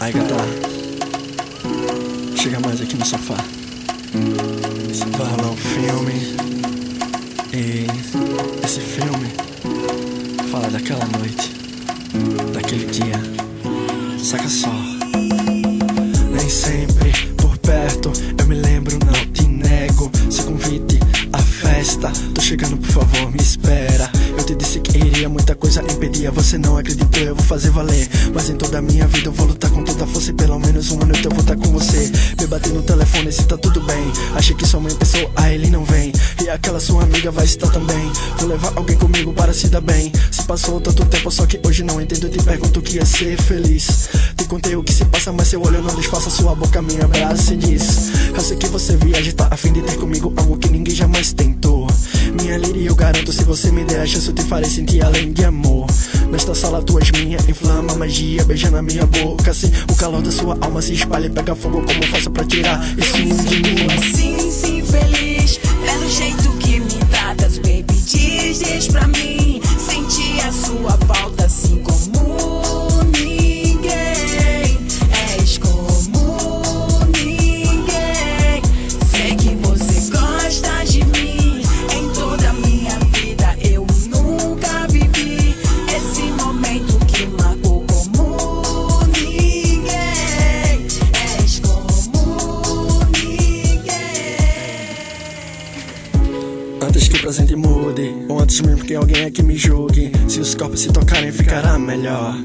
Aí galera, chega mais aqui no sofá. Vai rolar um filme. E esse filme fala daquela noite, daquele dia. Saca só. Nem sempre por perto eu me lembro, não te nego. Seu convite à festa, tô chegando, por favor, me espera. Eu te disse que iria, muita coisa impedia. Você não acreditou, eu vou fazer valer. Mas em toda a minha vida eu vou lutar com toda a força. E pelo menos uma noite eu vou estar com você. Me bati no telefone se tá tudo bem. Achei que sua mãe pensou, ele não vem. E aquela sua amiga vai estar também. Vou levar alguém comigo para se dar bem. Se passou tanto tempo, só que hoje não entendo. Te pergunto o que é ser feliz. Te contei o que se passa, mas seu olho não disfarça. Sua boca me abraça e diz: eu sei que você viaja, tá a fim de ter comigo algo que ninguém jamais tentou. Minha líria, eu garanto, se você me der a chance, eu te farei sentir além de amor. Nesta sala tu és minha, inflama a magia, beija na minha boca. Assim o calor da sua alma se espalha e pega fogo. Como faço pra tirar isso de mim? Assim, sim, feliz, pelo jeito que me tratas, baby, diz pra mim. Senti a sua falta assim como ninguém. És como ninguém. Sei que você gosta de mim. Em toda a minha vida eu nunca vivi esse momento que marcou como ninguém. És como ninguém. Antes que o presente mude, ou antes mesmo que alguém aqui me julgue, se os corpos se tocarem ficará melhor.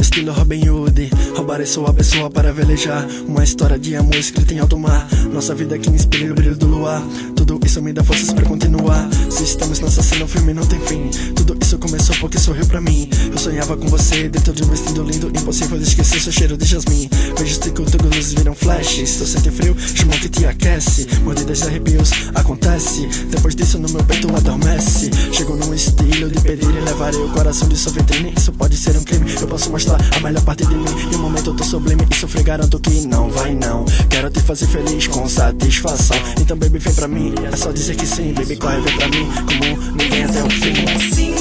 Estilo Robin Hood, roubarei sua pessoa para velejar. Uma história de amor escrita em alto mar. Nossa vida que inspira o brilho do luar. Tudo isso me dá forças pra continuar. Se estamos nessa cena, o filme não tem fim. Tudo isso começou porque sorriu pra mim. Eu sonhava com você dentro de um vestido lindo, impossível de esquecer seu cheiro de jasmim. Beijos de cultura, luzes viram flashes. Tu sente frio, chamou que te aquece. Mordidas de arrepios, acontece. Depois disso no meu peito adormece. Chegou num estilo de pedir e levarei o coração de sua vitrine. Isso pode ser um crime, eu posso mostrar a melhor parte de mim. E um momento eu tô sublime e sofrer, garanto que não vai não. Quero te fazer feliz com satisfação. Então baby, vem pra mim, é só dizer que sim. Baby, corre, vem pra mim, como ninguém até o fim.